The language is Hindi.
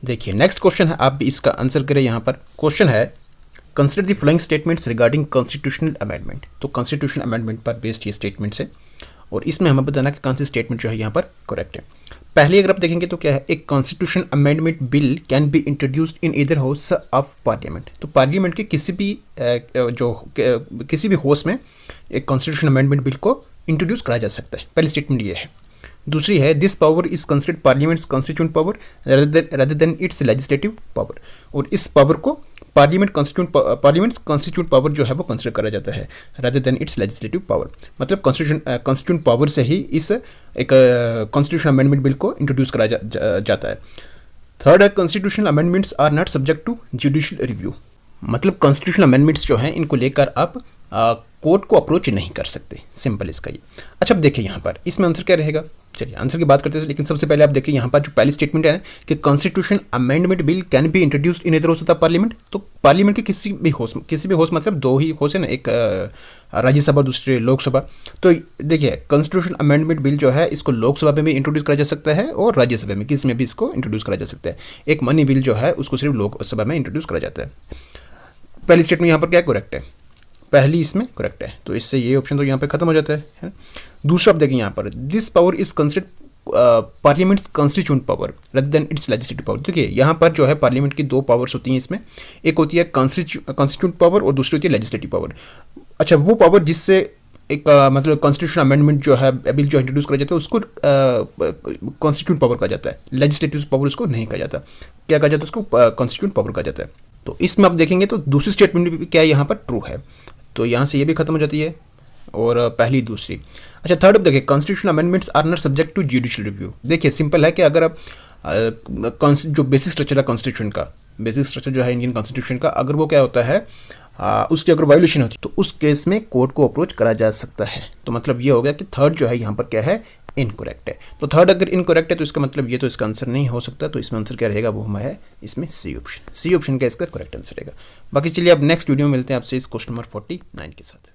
देखिए नेक्स्ट क्वेश्चन है, आप भी इसका आंसर करें। यहाँ पर क्वेश्चन है consider the following statements regarding constitutional amendment. तो कॉन्स्टिट्यूशनल अमेंडमेंट पर बेस्ड ये स्टेटमेंट्स है और इसमें हमें बताना कि कौन सी स्टेटमेंट जो है यहाँ पर करेक्ट है। पहले अगर आप देखेंगे तो क्या है, एक constitution amendment bill can be introduced in either house of parliament. तो पार्लियामेंट के किसी भी हाउस में एक कॉन्स्टिट्यूशन अमेंडमेंट बिल को इंट्रोड्यूस करा जा सकता है। पहली स्टेटमेंट ये है। दूसरी है this power is considered parliaments constituent power rather than its legislative power. और इस पावर को पार्लियामेंट कॉन्स्टिट्यूंट पावर जो है वो कंसिडर करा जाता है rather than its legislative power. मतलब कॉन्स्टिट्यूंट पावर से ही इस एक कॉन्स्टिट्यूशन अमेंडमेंट बिल को इंट्रोड्यूस करा जाता है। थर्ड है constitutional amendments are not subject to judicial review. मतलब कॉन्स्टिट्यूशनल अमेंडमेंट्स जो हैं इनको लेकर आप कोर्ट को अप्रोच नहीं कर सकते। सिंपल इसका ये। अच्छा अब देखिए यहाँ पर इसमें आंसर क्या रहेगा। चलिए आंसर की बात करते हैं, लेकिन सबसे पहले आप देखिए यहाँ पर जो पहली स्टेटमेंट है कि constitution amendment bill can be introduced in either house of the parliament. तो पार्लियामेंट के किसी भी हाउस मतलब दो ही हाउस है ना, एक राज्यसभा दूसरे लोकसभा। तो देखिए कॉन्स्टिट्यूशन अमेंडमेंट बिल जो है इसको लोकसभा में भी इंट्रोड्यूस करा जा सकता है और राज्यसभा में किसी में भी इसको इंट्रोड्यूस करा जा सकता है। एक मनी बिल जो है उसको सिर्फ लोकसभा में इंट्रोड्यूस करा जाता है। पहली स्टेटमेंट यहाँ पर क्या करेक्ट है, पहली इसमें करेक्ट है, तो इससे ये ऑप्शन तो यहाँ पे खत्म हो जाता है। दूसरा आप देखें यहाँ पर this power is considered parliaments constituent power rather than its legislative power. देखिए यहाँ पर जो है पार्लियामेंट की दो पावर्स होती हैं इसमें, एक होती है कॉन्स्टिट्यूंट पावर और दूसरी होती है लेजिस्लेटिव पावर। अच्छा वो पावर जिससे एक मतलब कॉन्स्टिट्यूशन अमेंडमेंट जो है बिल जो इंट्रोड्यूस करा जाता है उसको कॉन्स्टिट्यूंट पावर कहा जाता है, लेजिस्लेटिव पावर उसको नहीं कहा जाता। क्या कहा जाता है उसको, कॉन्स्टिट्यूंट पावर कहा जाता है। तो इसमें आप देखेंगे तो दूसरी स्टेटमेंट भी क्या यहाँ पर ट्रू है, तो यहाँ से ये भी खत्म हो जाती है और पहली दूसरी। अच्छा थर्ड देखिए constitution amendments are not subject to judicial review. देखिए सिंपल है कि अगर आप जो बेसिक स्ट्रक्चर है कॉन्स्टिट्यूशन का, बेसिक स्ट्रक्चर जो है इंडियन कॉन्स्टिट्यूशन का, अगर वो क्या होता है उसकी अगर वायोलेशन होती है तो उस केस में कोर्ट को अप्रोच करा जा सकता है। तो मतलब ये हो गया कि थर्ड जो है यहाँ पर क्या है, इनकरेक्ट है। तो थर्ड अगर इनकरेक्ट है तो इसका मतलब ये तो इसका आंसर नहीं हो सकता। तो इसमें आंसर क्या रहेगा, वो हमारा है इसमें सी ऑप्शन। सी ऑप्शन का इसका करेक्ट आंसर रहेगा। बाकी चलिए अब नेक्स्ट वीडियो में मिलते हैं आपसे इस क्वेश्चन नंबर 49 के साथ।